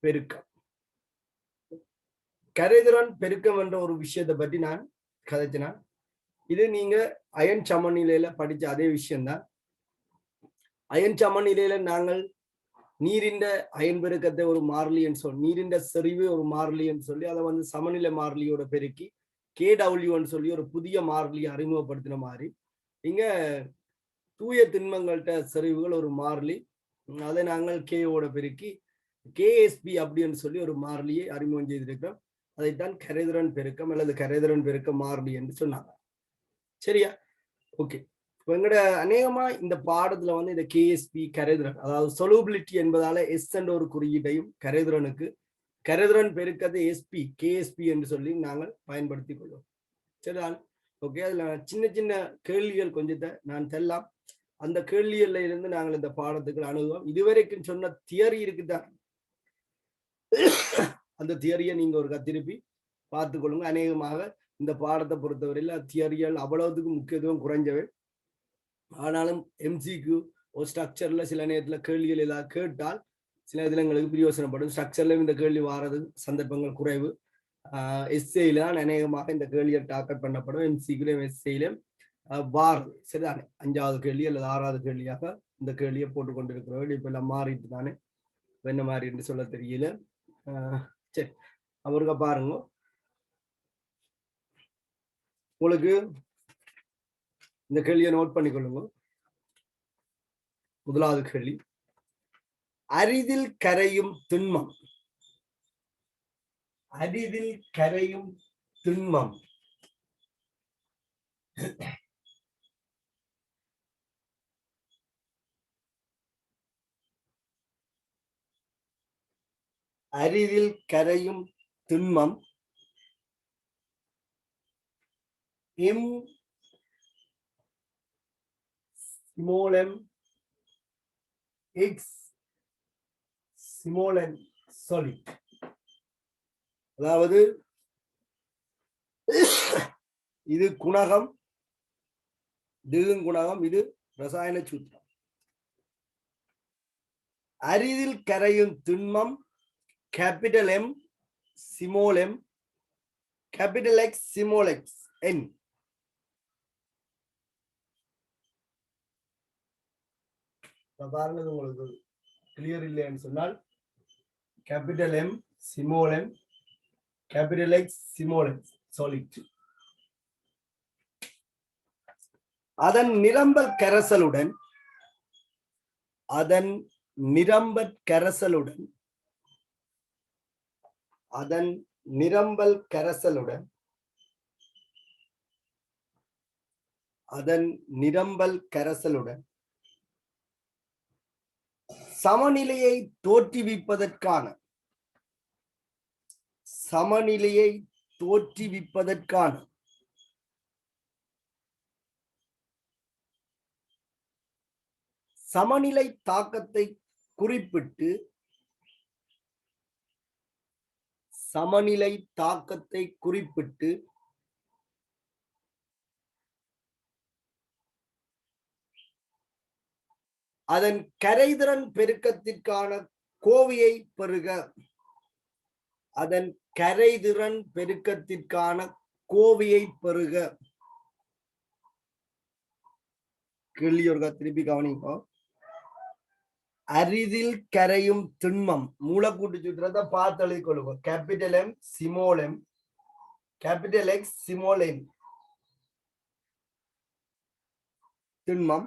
பெருக்கம். கரைதிறன் பெருக்கம் என்ற ஒரு விஷயத்தை பற்றி நான் கதைச்சினான். இது நீங்க அயன் சமநிலையில படிச்ச அதே விஷயம்தான். அயன் சமநிலையில நாங்கள் நீரின் அயன் பெருக்கத்தை ஒரு மாறிலின்னு சொல்லி, நீரின் செறிவு ஒரு மாறிலின்னு சொல்லி அதை வந்து சமநிலை மாறிலியோட பெருக்கி KW சொல்லி ஒரு புதிய மாறிலியை அறிமுகப்படுத்தின மாதிரி இங்க தூய திண்மங்கள்ட்ட செறிவுகள் ஒரு மாறிலி, அதை நாங்கள் KOட பெருக்கி KSP அப்படின்னு சொல்லி ஒரு மாறிலியை அறிமுகம் செய்திருக்கிறோம். அதைத்தான் கரைதிறன் பெருக்கம் அல்லது கரைதிறன் பெருக்க மாறிலி என்று சொன்னாங்க. சரியா? ஓகே. எங்கட அநேகமா இந்த பாடத்துல வந்து இந்த KSP கரைதிறன், அதாவது சொலூபிலிட்டி என்பதால எஸ் என்ற ஒரு குறியீட்டையும் கரைதிறனுக்கு கரைதிறன் பெருக்கத்தை KSP என்று சொல்லி நாங்கள் பயன்படுத்திக் கொள்வோம். சரிதான்? ஓகே. அதுல சின்ன சின்ன கேள்விகள் கொஞ்சத்தை நான் தெல்லாம். அந்த கேள்விகள்ல இருந்து நாங்கள் இந்த பாடத்துக்கு அணுகுவோம். இதுவரைக்கும் சொன்ன தியரி இருக்குதான், அந்த தியரியை நீங்க ஒரு திருப்பி பார்த்துக் கொள்ளுங்க. அநேகமாக இந்த பாடத்தை பொறுத்தவரையில் தியரிகள் அவ்வளவுக்கு முக்கியத்துவம் குறைஞ்சவை. ஆனாலும் MCQ ஒரு ஸ்ட்ரக்சர்ல சில நேரத்துல கேள்விகள் ஏதாவது கேட்டால் சில இதுல எங்களுக்கு பிரயோசனப்படும். ஸ்ட்ரக்சர்ல இந்த கேள்வி வாரது சந்தர்ப்பங்கள் குறைவு. எஸ்ஏல தான் அநேகமாக இந்த கேள்விகள் டாக்கெட் பண்ணப்படும். MCQ எஸ்ஏலும் வாரது. சரிதானே? 5வது கேள்வி அல்லது 6வது கேள்வியாக இந்த கேள்வியை போட்டுக்கொண்டிருக்கிறவர்கள் இப்ப எல்லாம் மாறிட்டு தானே, என்ன மாதிரி என்று சொல்ல தெரியல. சரி, அவருக்க பாருங்க. உங்களுக்கு இந்த கேள்வியை நோட் பண்ணிக்கொள்ளுங்க. முதலாவது கேள்வி, அரிதில் கரையும் திண்மம். அரிதில் கரையும் திண்மம் அரிதில் கரையும் திண்மம் M m X solid. அதாவது இது குணகம், இதுவும் குணகம், இது ரசாயன சூத்திரம். அரிதில் கரையும் திண்மம் capital M small m capital X small x n. பாருங்க, உங்களுக்கு கிளியர் இல்லைன்னு சொன்னால் capital M small m capital X small x solid. அதன் நிரம்பல் கரைசலுடன் அதன் நிரம்பல் கரைசலுடன் அதன் நிரம்பல் கரைசலுடன் அதன் நிரம்பல் கரைசலுடன் சமநிலையை தோற்றுவிப்பதற்கான சமநிலையை தோற்றுவிப்பதற்கான சமநிலை தாக்கத்தை குறிப்பிட்டு சமநிலை தாக்கத்தை குறிப்பிட்டு அதன் கரைதிறன் பெருக்கத்திற்கான கோவையை பெறுக. அதன் கரைதிறன் பெருக்கத்திற்கான கோவையை பெறுக. கேள்வியோர்க திருப்பி கவனிப்போ. அரிதில் கரையும் திண்மம் மூலக்கூட்டு சூத்திரத்தை பார்த்து எழுதிக் கொள்ளுவோம். Capital M small m capital X small n திண்மம்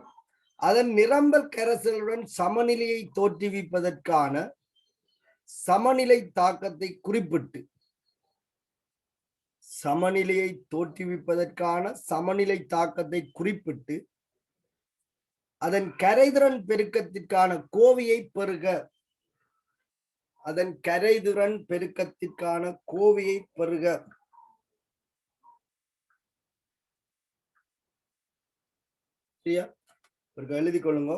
அதன் நிரம்பல் கரைசலுடன் சமநிலையை தோற்றுவிப்பதற்கான சமநிலை தாக்கத்தை குறிப்பிட்டு சமநிலையை தோற்றுவிப்பதற்கான சமநிலை தாக்கத்தை குறிப்பிட்டு அதன் கரைதிறன் பெருக்கத்திற்கான கோவையை பெறுக. அதன் கரைதிறன் பெருக்கத்திற்கான கோவையை பெறுக. சரியா? எழுதி கொள்ளுங்க.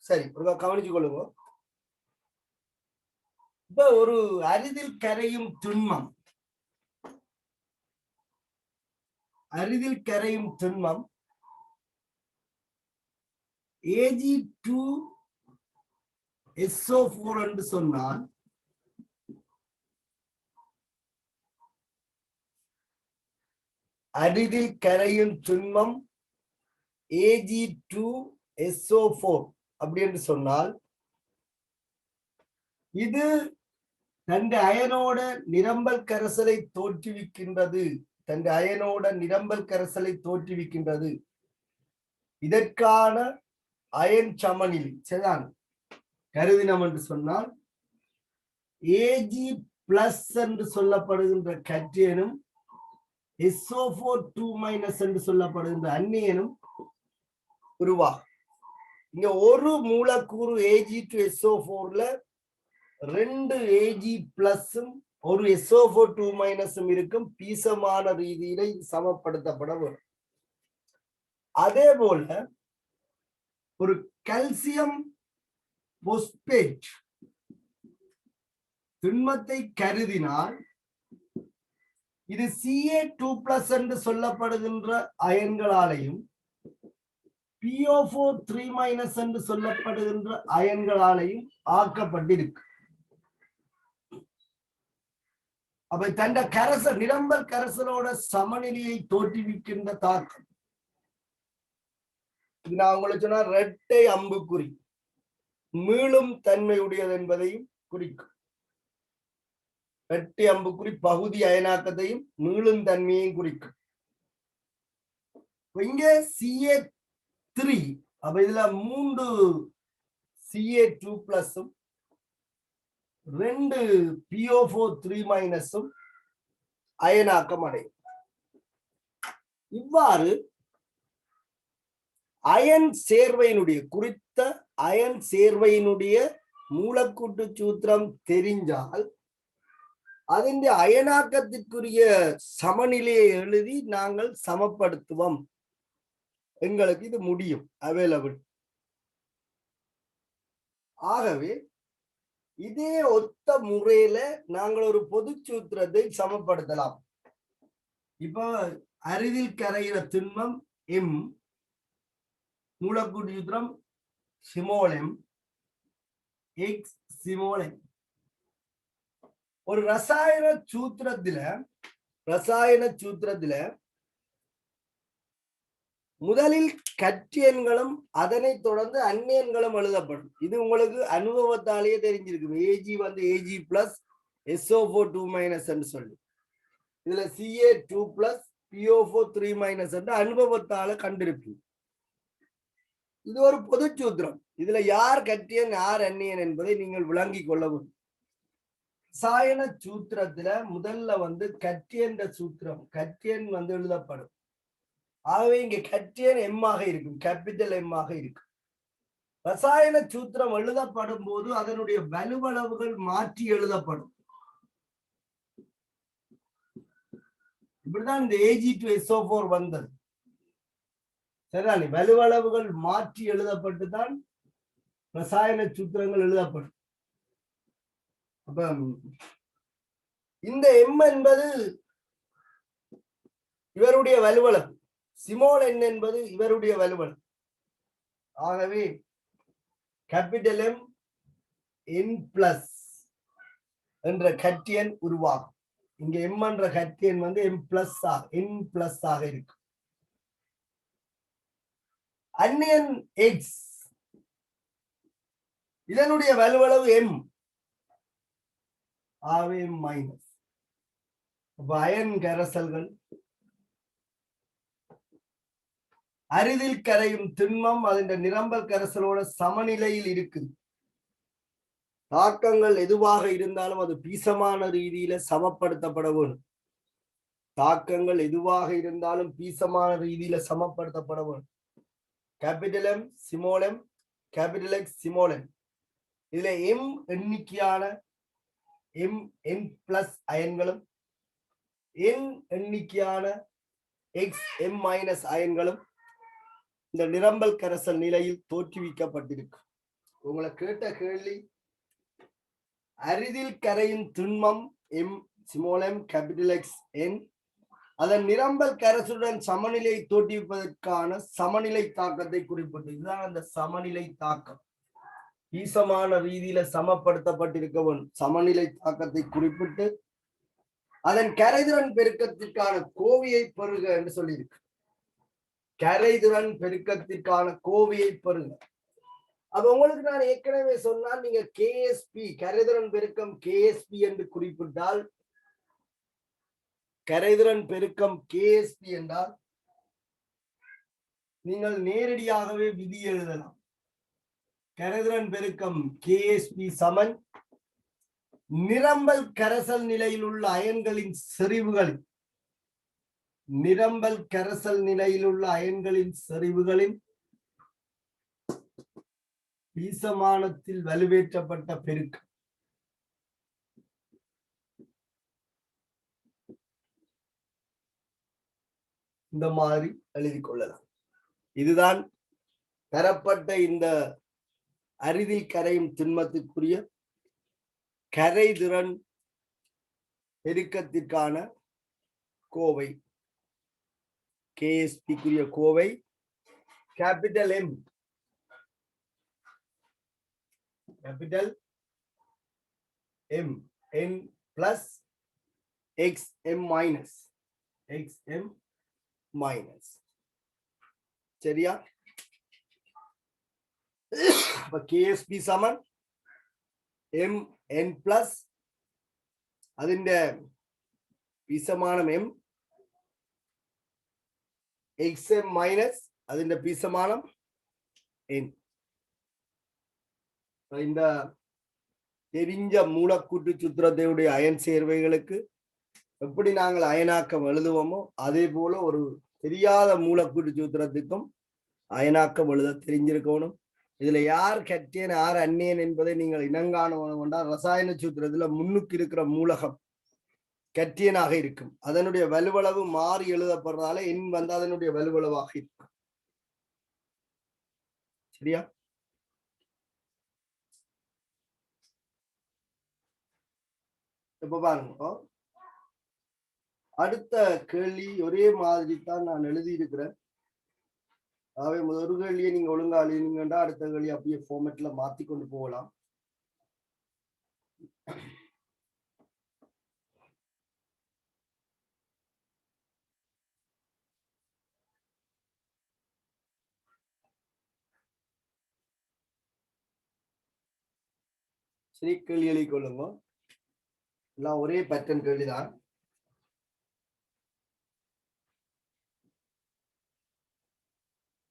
சரி, ஒரு கவனிச்சு கொள்ளுங்க. இப்ப ஒரு அரிதில் கரையும் திண்மம், அரிதில் கரையும் திண்மம் Ag2SO4 என்று சொன்னால் அரிதில் கரையும் திண்மம் Ag2SO4 அப்படி என்று சொன்னால் இது தன் அயனோட நிரம்பல் கரைசலை தோற்றுவிக்கின்றது, தன் அயனோட நிரம்பல் கரைசலை தோற்றுவிக்கின்றது. இதற்கான அயன் சமநிலை சரிதான் கருதினம் என்று சொன்னால் Ag பிளஸ் என்று சொல்லப்படுகின்ற கற்றியனும் SO4 2- என்று சொல்லப்படுகின்ற அந்நியனும் உருவாகும். இங்க ஒரு மூலக்கூறு Ag2SO4ல 2 Ag பிளஸும் ஒரு SO4 2- இருக்கும். பீசமான ரீதியில சமப்படுத்தப்பட வேண்டும். அதே போல ஒரு கல்சியம் போஸ்பேட் திண்மத்தை கருதினால் இது Ca2+ என்று சொல்லப்படுகின்ற அயன்களாலையும் PO4 3- என்று சொல்லப்படுகின்ற அயன்களாலையும் ஆக்கப்பட்டிருக்கு. அப்ப தண்ட கரைசல் நிரம்பல் கரைசலோட சமநிலையை தோற்றுவிக்கின்ற தாக்கம். இது நான் உங்களுக்கு சொன்னா இரட்டை அம்புக்குறி மீளும் தன்மையுடையது என்பதையும் குறிக்கும். இரட்டை அம்புக்குறி பகுதி அயனாக்கத்தையும் மீளும் தன்மையையும் குறிக்கும். இங்க Ca3 அப்ப இதுல 3 Ca2+ 2 PO4 3- அயனாக்கம் அடையும். இவ்வாறு அயன் சேர்வையினுடைய குறித்த அயன் சேர்வையினுடைய மூலக்கூட்டு சூத்திரம் தெரிஞ்சால் அதின் அயனாக்கத்திற்குரிய சமநிலையை எழுதி நாங்கள் சமப்படுத்துவோம். எங்களுக்கு இது முடியும், அவைலபிள். ஆகவே இதே ஒத்த முறையில நாங்கள் ஒரு பொது சூத்திரத்தை சமப்படுத்தலாம். இப்ப அரிதில் கரைகிற திண்மம் எம், மூலக்கூட்டு சூத்திரம் small m x small m. ஒரு ரசாயன சூத்திரத்துல முதலில் கற்றியன்களும் அதனை தொடர்ந்து அந்நியன்களும் எழுதப்படும். இது உங்களுக்கு அனுபவத்தாலேயே தெரிஞ்சிருக்கும். Ag வந்து Ag பிளஸ் SO4 2- என்று சொல்லி இதுல Ca2+ PO4 3- என்று அனுபவத்தால கண்டிருப்பீங்க. இது ஒரு பொது சூத்திரம். இதுல யார் கற்றியன் யார் அந்நியன் என்பதை நீங்கள் விளங்கிக் கொள்ள வேண்டும். ரசாயன சூத்திரத்துல முதல்ல வந்து கற்றியன் சூத்திரம், கற்றியன் வந்து எழுதப்படும். ஆகவே இங்க கற்றியன் M-ஆக இருக்கும், கேபிட்டல் M-ஆக இருக்கும். ரசாயன சூத்திரம் எழுதப்படும் போது அதனுடைய வலுவளவுகள் மாற்றி எழுதப்படும். இப்படிதான் இந்த Ag2SO4 வந்தது. சரிதானே? வலுவளவுகள் மாற்றி எழுதப்பட்டுதான் ரசாயன சூத்திரங்கள் எழுதப்படும். அப்ப இந்த M என்பது இவருடைய வலுவளவு, ஸ்மால் n என்பது இவருடைய வலுவளவு. ஆகவே கேபிட்டல் M N+ என்ற கற்றியன் உருவாகும். இங்க M என்ற கற்றியன் வந்து N+ ஆக இருக்கு. அந்நியன் X இதனுடைய வலுவளவு M, ஆகவே M-. அயன் கரைசல்கள் அரிதில் கரையும் திண்மம் அதன் நிரம்பல் கரைசலோட சமநிலையில் இருக்குது. தாக்கங்கள் எதுவாக இருந்தாலும் அது பீசமான ரீதியில சமப்படுத்தப்பட வேண்டும். தாக்கங்கள் எதுவாக இருந்தாலும் பீசமான ரீதியில சமப்படுத்தப்பட வேண்டும். Capital M small m, capital X small m. இதுல M எண்ணிக்கையான N+ அயன்களும் N எண்ணிக்கையான XM- அயன்களும் இந்த நிரம்பல் கரைசல் நிலையில் தோற்றுவிக்கப்பட்டிருக்கு. உங்களை கேட்ட கேள்வி, அரிதில் கரையும் திண்மம் M small M capital X N அதன் நிரம்பல் கரைசலுடன் சமநிலை தோற்றுவிப்பதற்கான சமநிலை தாக்கத்தை குறிப்பிட்டு, இதுதான் அந்த சமநிலை தாக்கம். ஈசமான ரீதியில சமப்படுத்தப்பட்டிருக்க வேண்டும். சமநிலை தாக்கத்தை குறிப்பிட்டு அதன் கரைதிறன் பெருக்கத்திற்கான கோவையை பெறுக என்று சொல்லியிருக்கு. கரைதிறன் பெருக்கத்திற்கான கோவையை பெறுக. அப்ப உங்களுக்கு நான் ஏற்கனவே சொன்னால், நீங்க கேஎஸ்பி கரைதிறன் பெருக்கம் கேஎஸ்பி என்று குறிப்பிட்டால், கரைதிறன் பெருக்கம் கேஎஸ்பி என்றால் நீங்கள் நேரடியாகவே விதி எழுதலாம். கரைதிறன் பெருக்கம் கேஎஸ்பி சமன் நிரம்பல் கரைசல் நிலையில் உள்ள அயன்களின் செறிவுகளின் நிரம்பல் கரைசல் நிலையில் உள்ள அயன்களின் செறிவுகளின் ஈசமானத்தில் வலுவேற்றப்பட்ட பெருக்கம். இந்த மாதிரி எழுதி கொள்ளலாம். இதுதான் பெறப்பட்ட இந்த அரிதில் கரையும் திண்மத்திற்குரிய கரைதிறன் பெருக்கத்திற்கான கோவை. கேஎஸ்பிக்குரிய கோவை capital M, capital M N plus X M minus X M minus. சரியா? அப்ப கேஎஸ்பி சமன் எம் என் பிளஸ் അതിന്റെ പിസമാനം എം എക്സ് എം മൈനസ് അതിന്റെ പിസമാനം എൻ. இந்த தெரிஞ்ச மூலக்கூட்டு சூத்திரத்தையுடைய அயன் சேர்வைகளுக்கு எப்படி நாங்கள் அயனாக்கம் எழுதுவோமோ அதே போல ஒரு தெரியாத மூலக்கூட்டு சூத்திரத்துக்கும் அயனாக்கம் எழுத தெரிஞ்சிருக்கணும். இதுல யார் கற்றேன் யார் அந்நியன் என்பதை நீங்கள் இனங்காணணும் என்றால், ரசாயன சூத்திரத்துல முன்னுக்கு இருக்கிற மூலகம் கற்றியனாக இருக்கும். அதனுடைய வலுவளவு மாறி எழுதப்படுறதால எண் வந்து அதனுடைய வலுவளவாக இருக்கும். சரியா? இப்ப பாருங்க, அடுத்த கேள்வி ஒரே மாதிரி தான் நான் எழுதியிருக்கிறேன். ஆகவே ஒரு கேள்வியை நீங்க ஒழுங்கா எழுதினீங்கன்னா அடுத்த கேள்வி அப்படியே ஃபார்மேட்ல மாத்தி கொண்டு போகலாம். சரி, கேள்வி எழுதி கொள்ளுங்க. எல்லாம் ஒரே பேட்டர்ன் கேள்விதான்.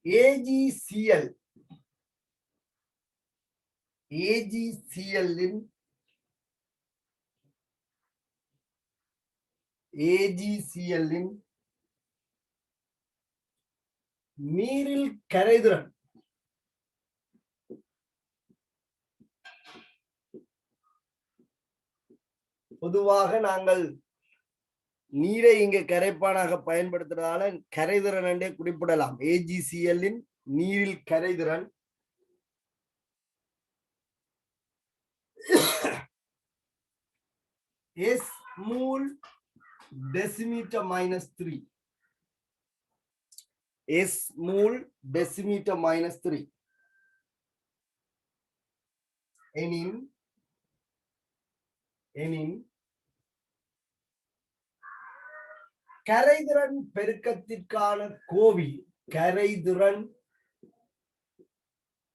AgCl இன் நீரில் கரைதிறன் பொதுவாக நாங்கள் நீரை இங்க கரைப்பானாக பயன்படுத்துறதால கரைதிறன் என்றே குறிப்பிடலாம். AgCl இன் நீரில் கரைதிறன் S mole decimeter minus 3. S mole decimeter minus 3. எனின் கரைதிறன் பெருக்கத்திற்கான கோவி, கரைதிறன்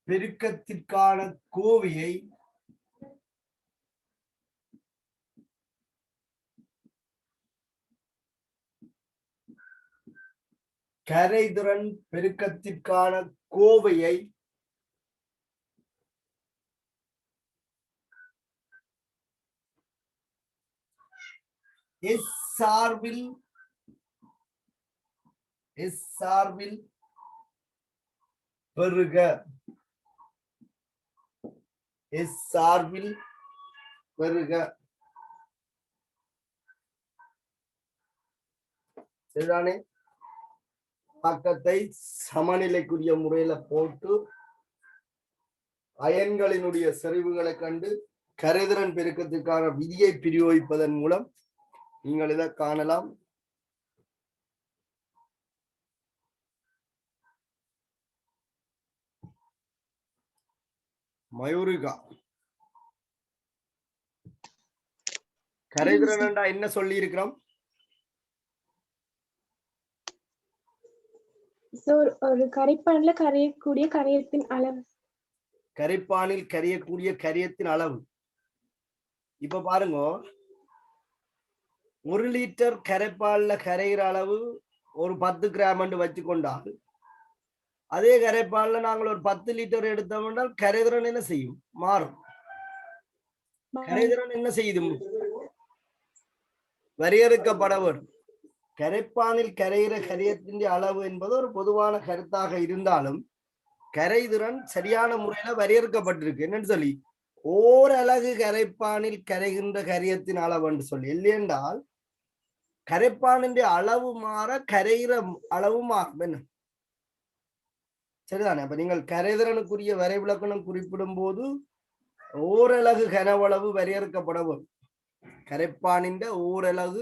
பெருக்கத்திற்கான கோவியை கரைதிறன் பெருக்கத்திற்கான கோவையை எஸ் சார்பில் பெருக. எஸ் சார்பில் பெருக. சரிதானே? பக்கத்தை சமநிலைக்குரிய முறையில போட்டு அயன்களினுடைய செறிவுகளை கண்டு கரைதிறன் பெருக்கத்துக்கான விதியை பிரயோகிப்பதன் மூலம் நீங்கள் இதை காணலாம். மயூரிகா, கரைதிறன் என்ன சொல்லி இருக்கிறோம்? ஒரு கரைப்பான்ல கரையக்கூடிய கரையத்தின் அளவு. கரைப்பானில் கரையக்கூடிய கரையத்தின் அளவு. இப்ப பாருங்க, 1 லிட்டர் கரைப்பான்ல கரைகிற அளவு ஒரு 10 கிராம் என்று வச்சுக்கொண்டால், அதே கரைப்பான்ல நாங்கள் ஒரு 10 லிட்டர் எடுத்தோம் என்றால் கரைதிறன் என்ன செய்யும்? மாறும். கரைதிறன் என்ன செய்யுது? வரையறுக்கப்பட வேண்டும். கரைப்பானில் கரைகிற கரையத்தின் அளவு என்பது ஒரு பொதுவான கருத்தாக இருந்தாலும் கரைதிறன் சரியான முறையில வரையறுக்கப்பட்டிருக்கு. என்னன்னு சொல்லி, ஓரலகு கரைப்பானில் கரைகின்ற கரையத்தின் அளவு என்று சொல்லி, இல்லையென்றால் கரைப்பானின் அளவு மாற கரைகிற அளவு மாறும். என்ன சரிதானே? அப்ப நீங்கள் கரைதிறனுக்குரிய வரைவிலக்கணம் குறிப்பிடும் போது ஓரலகு கனவளவு வரையறுக்கப்பட வேண்டும். கரைப்பானின் ஓரலகு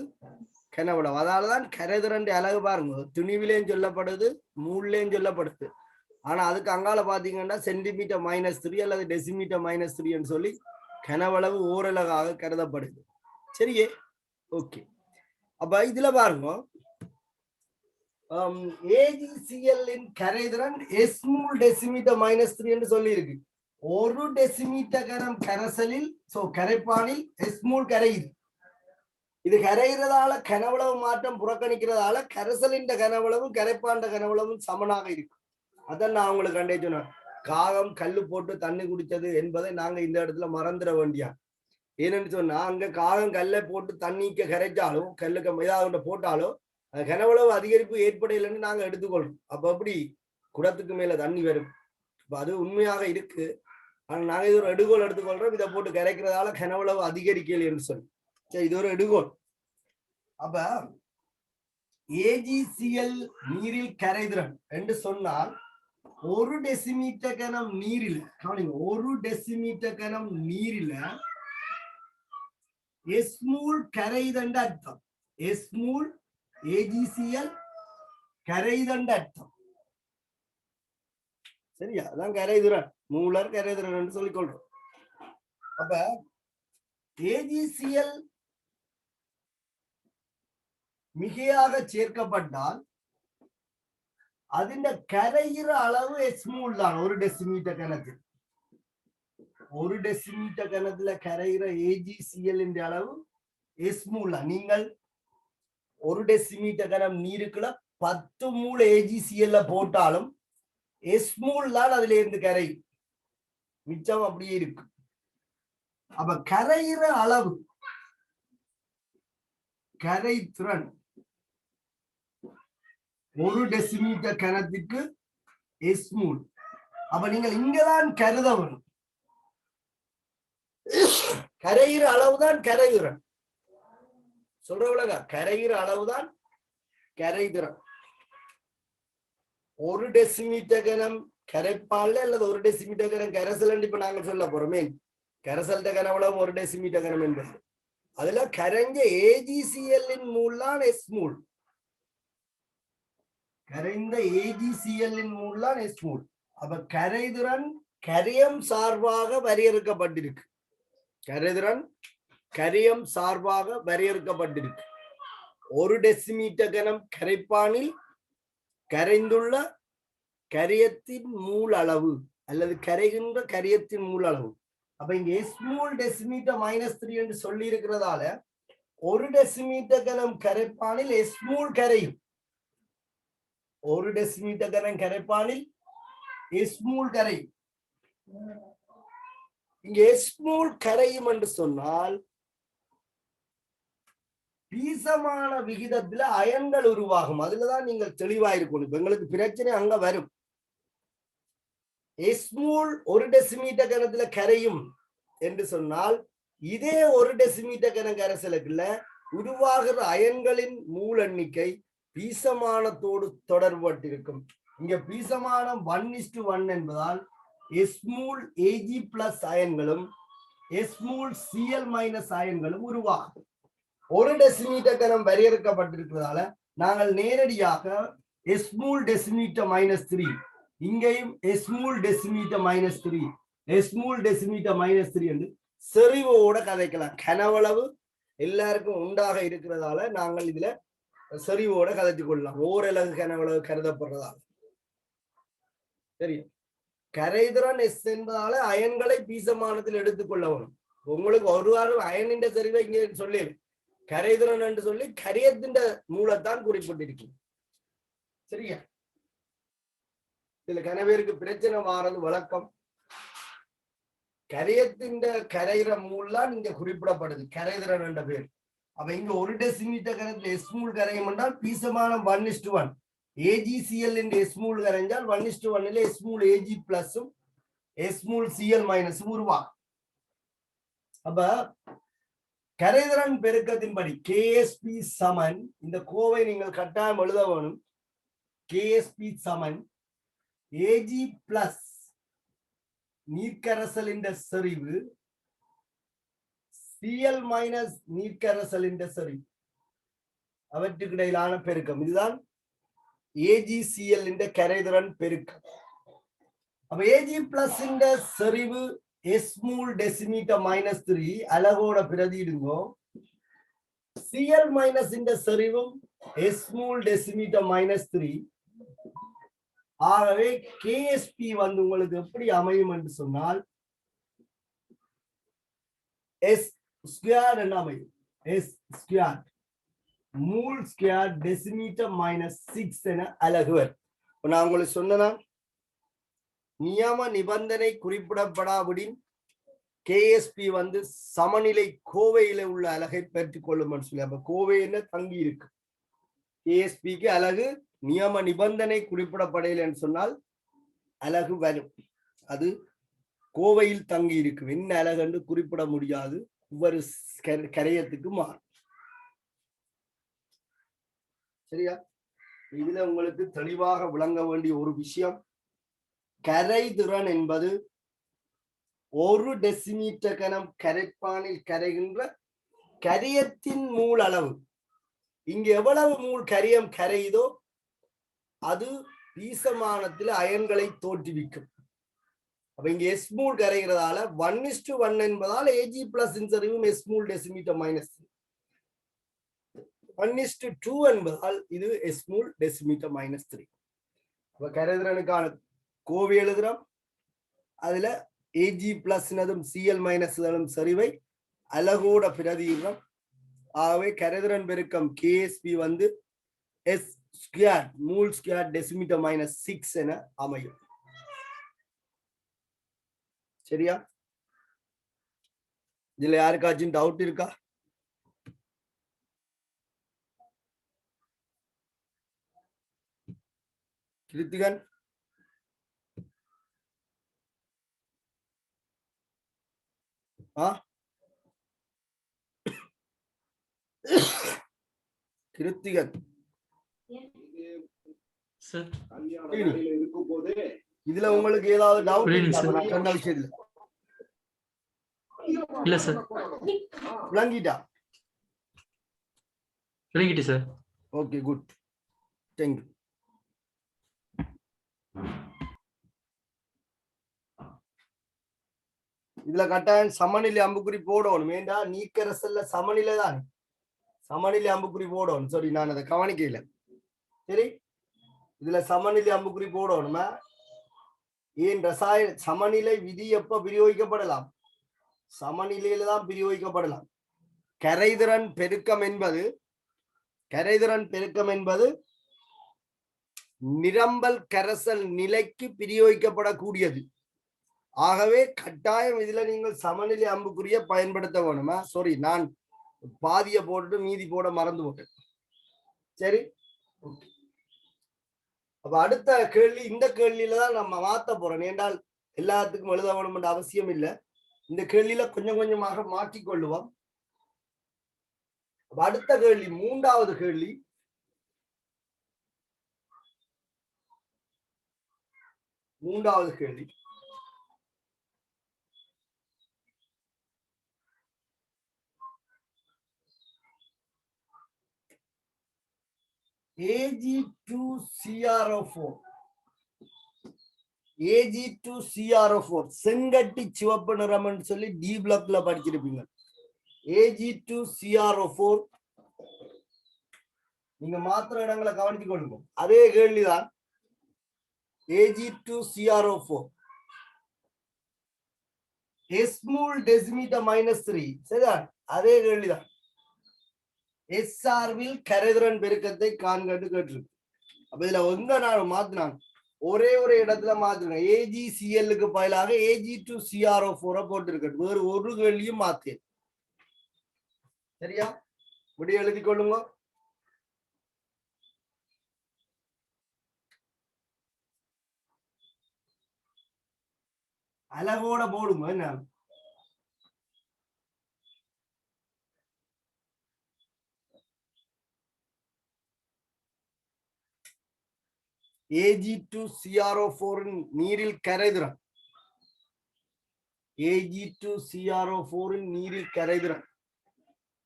கனவளவு. அதனாலதான் கரைதிறன் அலகு பாருங்க, துணிவிலேயும் சொல்லப்படுது, மூலையும் சொல்லப்படுது. ஆனா அதுக்கு அங்கால பாத்தீங்கன்னா சென்டிமீட்டர் -3 அல்லது டெசிமீட்டர் -3 சொல்லி கனவளவு ஓரலகாக கருதப்படுது. சரியே, ஓகே. அப்ப இதுல பாருங்க, AgCl இன் கரைதிறன் S டெசிமீட்டர் -3 என்று சொல்லி இருக்கு. 1 டெசிமீட்டர் கனம் கரைசலில் கரைப்பானில் S கரையுது. இது கரைகிறதால கனவளவு மாற்றம் புறக்கணிக்கிறதால கரைசலின் கனவளவும் கரைப்பாண்ட கனவளவும் சமனாக இருக்கு. அதான் நான் உங்களுக்கு கண்டே சொன்னேன், காகம் கல்லு போட்டு தண்ணி குடிச்சது என்பதை நாங்க இந்த இடத்துல மறந்துட வேண்டியா. ஏன்னு சொன்னா, அங்க காகம் கல்லை போட்டு தண்ணிக்கு கரைச்சாலும் கல்லுக்கு ஏதாவது போட்டாலோ கனவளவு அதிகரிப்பு ஏற்படையில்லைன்னு நாங்க எடுத்துக்கொள்றோம். அப்ப அப்படி குடத்துக்கு மேல தண்ணி வரும். இப்ப அது உண்மையாக இருக்கு. ஆனா நாங்க இது ஒரு எடுகோல் எடுத்துக்கொள்றோம், இதை போட்டு கரைக்கிறதால கனவளவு அதிகரிக்கல என்று சொல்லி. சரி, இது ஒரு எடுகோல். அப்ப AgCl நீரில் கரைதிறன் என்று சொன்னால் 1 டெசிமீட்டர் கனம் நீரில், கவனிங்க, 1 டெசிமீட்டர் கனம் நீரில S கரைதண்ட அர்த்தம். S AgCl கரைதண்ட அர்த்தம். சரியா? அதான் கரைதிறன், மூலர் கரைதிறன் என்று சொல்லிக் கொள்றோம். அப்ப AgCl மிகையாக சேர்க்கப்பட்டால் അതിന്റെ കരയിற அளவு S தான். 1 டெசிமீட்டர் கனத்தில் 1 டெசிமீட்டர் கனத்துல கரைகிற AgCl இன் அளவு S தான். நீங்கள் 1 டெசிமீட்டர் கனம் நீருக்குள்ள 10 மூல் AgCl போட்டாலும் S தான் அதுல இருந்து கரையும், மிச்சம் அப்படியே இருக்கு. அப்ப கரைகிற அளவு, கரைதிறன் 1 டெசிமீட்டர் கனத்துக்கு S. அப்ப நீங்கள் இங்கதான் கருத வேணும், கரைகிற அளவுதான் கரைதிறன். சொல்றவளங்க, கரைகிற அளவுதான் கரைதிறன். 1 டெசிமீட்டர் கனம் கரைப்பான்ல அல்லது 1 டெசிமீட்டர் கனம் கரைசல் இப்ப நாங்க சொல்ல போறோமே, கரைசல்ட கனவளவு 1 டெசிமீட்டர் கனம் என்பது. அதுல கரைஞ்ச AgCl இன் மூலம் S. கரைந்த AgCl இன் மூலம் S. அப்ப கரைதிறன் கரியம் சார்பாக வரையறுக்கப்பட்டிருக்கு. கரைதிறன் கரியம் சார்பாக வரையறுக்கப்பட்டிருக்கு. 1 டெசிமீட்டர் கனம் கரைப்பானில் கரைந்துள்ள கரியத்தின் மூல் அளவு அல்லது கரைகின்ற கரியத்தின் மூல் அளவு. அப்ப இங்க S டெசிமீட்டர் -3 என்று சொல்லி இருக்கிறதால 1 டெசிமீட்டர் கனம் கரைப்பானில் S கரையும். 1 டெசிமீட்டர் கனம் கரைப்பானில் S கரையும். இங்க S கரையும் என்று சொன்னால் பீசமான விகிதத்துல அயன்கள் உருவாகும். அதுலதான் நீங்கள் தெளிவாயிருக்கணும். எங்களுக்கு பிரச்சனை அங்க வரும். S 1 டெசிமீட்டர் கனத்துல கரையும் என்று சொன்னால் இதே 1 டெசிமீட்டர் கன கரைசலுக்குள்ள உருவாகிற அயன்களின் மூல எண்ணிக்கை பீசமானத்தோடு தொடர்பட்டிருக்கும். இங்க பீசமானம் 1:1 என்பதால் எஸ்மூல் ஏஜி பிளஸ் அயன்களும் எஸ்மூல் சிஎல் மைனஸ் அயன்களும் உருவாகும். ஒரு டெசிமீட்டர் கனம் வரையறுக்கப்பட்டிருக்கிறதால நாங்கள் நேரடியாக எஸ்மூல் டெசிமீட்டர் மைனஸ் 3, இங்கேயும் எஸ்மூல் டெசிமீட்டர் மைனஸ் 3, எஸ்மூல் டெசிமீட்டர் மைனஸ் 3 என்று செறிவோட கதைக்கலாம். கனவளவு எல்லாருக்கும் உண்டாக இருக்கிறதால நாங்கள் இதுல செறிவோட கதைச்சு கொள்ளலாம். ஓரளவு கனவளவு கருதப்படுறதால தெரியும். கரைதிறன் எஸ் என்பதால அயன்களை பீசமானத்தில் எடுத்துக்கொள்ள வேணும். உங்களுக்கு ஒரு வாரம் அயனின் செறிவை இங்கே சொல்லி கரைதிறன் என்று சொல்லி கரையத்தின் மூலத்தான் குறிப்பிட்டிருக்கு. சரியா? இதுல கனவேருக்கு பிரச்சனை வாரது வழக்கம். கரையத்தின் கரைகிற மூலம் இங்க குறிப்பிடப்படுது கரைதிறன் என்ற பேர். அப்ப இங்க ஒரு டெசிமீட்டர் கரத்துல எஸ்மூல் கரையும் என்றால் பீசமான 1:1. AgCl என்று எஸ்மூல் கரைஞ்சால் 1:1 எஸ்மூல் Ag பிளஸும் எஸ்மூல் Cl மைனஸும் உருவாகும். அப்ப கரைதிறன் பெருக்கத்தின்படி KSP சமன், இந்த கோவை நீங்கள் கட்டாயம் எழுத வேணும். KSP சமன் Ag பிளஸ் நீர்க்கரசலின் செறிவு Cl மைனஸ் நீர்க்கரசலின் செறிவு அவற்றுக்கு இடையிலான பெருக்கம். இதுதான் AgCl கரைதிறன் பெருக்கம். அப்ப Ag பிளஸ் செறிவு எஸ்மூல் டெசிமீட்டர் மைனஸ் 3 அலகோட பிரதியிடுங்கோ. Cl மைனஸ் செறிவும் எஸ்மூல் டெசிமீட்டர் மைனஸ் 3. ஆகவே KSP வந்து உங்களுக்கு எப்படி அமையும் என்று சொன்னால் S ஸ்கொயர் என்ன அமையும்? S square mol square decimetre minus 6 என அலகு வரும். நான் உங்களுக்கு சொன்னா நியம நிபந்தனை குறிப்பிடப்படாவிடின் KSP வந்து சமநிலை கோவையில உள்ள அலகை பெற்றுக் கொள்ளும் சொல்லி. அப்ப கோவையில தங்கி இருக்கு. KSPக்கு அலகு நியம நிபந்தனை குறிப்பிடப்படையில் என்று சொன்னால் அலகு வரும். அது கோவையில் தங்கி இருக்கு. என்ன அலகு என்று குறிப்பிட முடியாது. ஒவ்வொரு கரையத்துக்கு மாறும். சரியா? இதுல உங்களுக்கு தெளிவாக விளங்க வேண்டிய ஒரு விஷயம், கரைதிறன் என்பது ஒரு டெசிமீட்டர் கனம் கரைப்பானில் கரைகின்ற கரியத்தின் மூல் அளவு. இங்க எவ்வளவு மூல் கரியம் கரையுதோ அது பீசமானத்தில் அயன்களை தோற்றுவிக்கும். அப்ப இங்க எஸ்மூல் கரைகிறதால 1:1 என்பதால் Ag plus செறிவும் S mol decimetre minus 1:2 என்பதால் இது எஸ்மூல் டெசிமீட்டர் மைனஸ் 3. அப்ப கரைதிறனுக்கான கோவை எழுதுறோம். அதுல Ag பிளஸ் Cl மைனஸ் செறிவை அலகோட பிரதியிடுறோம். ஆகவே கரைதிறன் பெருக்கம் KSP வந்து S square mol square decimetre minus 6 என அமையும். சரியா? இதுல யாருக்காச்சும் டவுட் இருக்கா? கிருத்திகன் கிருத்திகன் இதுல உங்களுக்கு ஏதாவது டவுட் சொன்ன விஷயத்துல? இல்ல சார். விளங்கிட்டா? விளங்கிட்டு சார். Okay, good, thank you. இதுல கட்டாயம் சமநிலை அம்புக்குறி போடணும். ஏண்டா நீக்கரசல்ல சமநிலை தான், சமநிலை அம்புக்குறி போடணும். சரி, நான் அதை கவனிக்கல. சரி, இதுல சமநிலை அம்புக்குறி போடணுமா? ஏன் ரசாயன சமநிலை விதி எப்ப பிரயோகிக்கப்படலாம்? சமநிலையில தான் பிரயோகிக்கப்படலாம். கரைதிறன் பெருக்கம் என்பது நிரம்பல் கரைசல் நிலைக்கு பிரயோகிக்கப்படக்கூடியது. ஆகவே கட்டாயம் இதுல நீங்கள் சமநிலை அம்புக்குறிய பயன்படுத்த வேணுமா? சாரி, நான் பாதிய போட்டுட்டு மீதி போட மறந்து போட்டேன். சரி, அப்ப அடுத்த கேள்வி, இந்த கேள்வியில தான் நம்ம மாத்த போறோம். என்றால் எல்லாத்துக்கும் எழுத வேணும் என்ற அவசியம் இல்லை. இந்த கேள்வியில கொஞ்சம் கொஞ்சமாக மாற்றிக்கொள்ளுவோம். அடுத்த கேள்வி, மூன்றாவது கேள்வி. Ag2CrO4 Ag2CrO4 செங்கட்டி சிவப்பு நிறம்னு சொல்லி டி பிளாக்ல படிச்சிருப்பீங்க. Ag2CrO4 நீங்க மாத்திர இடங்களை கவனித்துக் கொள்ளுங்க. அதே கேள்விதான் Ag2CrO4 S-mol டெசிமீட்டர் -3 சரிதான். அதே கேள்விதான் SR-வில் கரைதிறன் பெருக்கத்தை காண்கண்டு கேட்டிருக்கு. அப்ப இதுல எங்க நான் மாத்தினாங்க ஒரே ஒரு இடத்துல மாத்தினேன். AgCl-க்கு பதிலாக Ag2CrO4 போட்டிருக்க. வேறு ஒரு கேள்வியும் மாத்தேன். சரியா? விட எழுதி கொள்ளுங்க. அழகோட போடுங்க. என்ன Ag2CrO4 நீரில் கரைதிறன் Ag2CrO4 நீரில் கரைதிறன்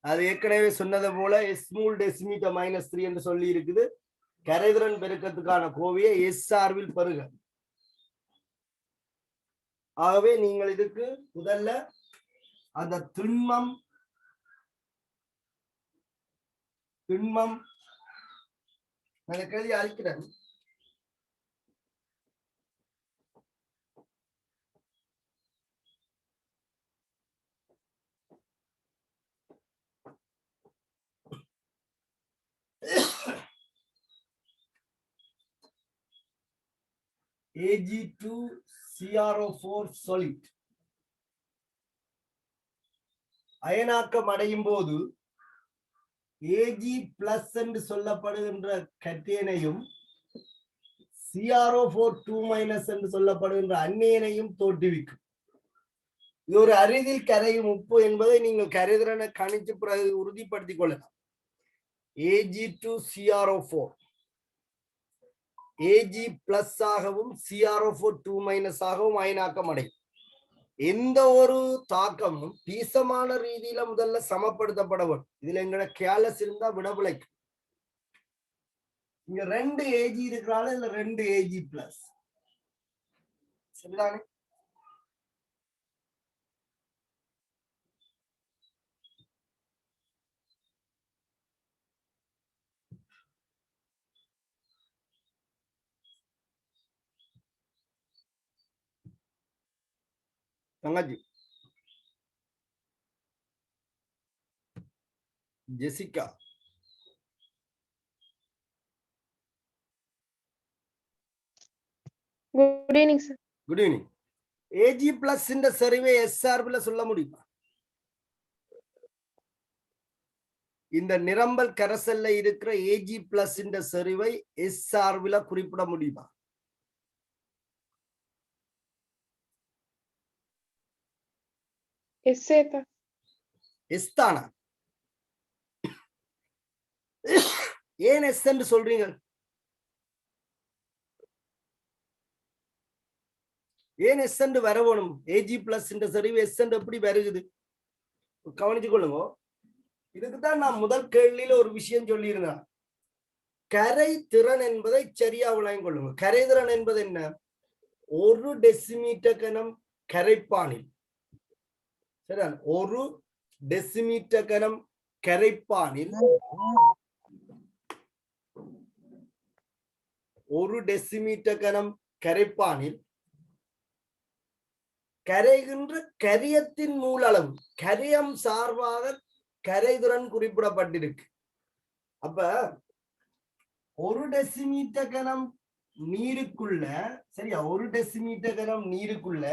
அது ஏற்கனவே சொன்னது போல S-mol டெசிமீட்டர் -3 என்று சொல்லி இருக்குது. கரைதிறன் பெருக்கத்துக்கான கோவையை SR-வில் பெறுக. ஆகவே நீங்கள் இதுக்கு முதல்ல அந்த திண்மம் நான் கேள்வி அழிக்கிறேன். Ag2CrO4 solid அயனாக்கம் அடையும் போது Ag+ என்று சொல்லப்படுகின்ற கட்டியனையும் CrO4 என்று சொல்லப்படுகின்ற அந்நியனையும் தோற்றுவிக்கும். இது ஒரு அரிதில் கரையும் உப்பு என்பதை நீங்கள் கரைதிறனை கணிச்சு பிறகு உறுதிப்படுத்திக் கொள்ளலாம். Ag2CrO4 Ag+ ஆகவும் CrO4 ஆகவும் அயனாக்கம் அடையும். எந்த ஒரு தாக்கமும் பீசமான ரீதியில முதல்ல சமப்படுத்தப்பட வேண்டும். இதுல எங்கட கேலஸ் இருந்தா விடவிளைக்கும். இங்க 2 Ag இருக்கிறால இதுல 2 Ag+. சரிதானே? தங்கச்சி Jessica good evening sir. Good evening. Ag+ இந்த சரிவை SR-ல சொல்ல முடியுமா? இந்த நிரம்பல் கரைசல்ல இருக்கிற Ag+ இந்த சரிவை SR-ல குறிப்பிட முடியுமா? எஸ் தானா? ஏன் எஸ் என்று சொல்றீங்க? ஏன் எஸ் என்று வரணும்? Ag+ இந்த சரிவு எஸ் என்று எப்படி வருகுது? கவனிச்சு கொள்ளுங்க. இதுக்குதான் நான் முதல் கேள்வியில ஒரு விஷயம் சொல்லியிருந்தேன். கரை திறன் என்பதை சரியா விளங்கிக் கொள்ளுங்க. கரைதிறன் என்பது என்ன? 1 டெசிமீட்டர் கனம் கரைப்பானில், சரிதான், 1 டெசிமீட்டர் கனம் கரைப்பானில் 1 டெசிமீட்டர் கனம் கரைப்பானில் கரைகின்ற கரியத்தின் மூலளவு, கரியம் சார்பாக கரைதிறன் குறிப்பிடப்பட்டிருக்கு. அப்ப 1 டெசிமீட்டர் கனம் நீருக்குள்ள, சரியா, 1 டெசிமீட்டர் கனம் நீருக்குள்ள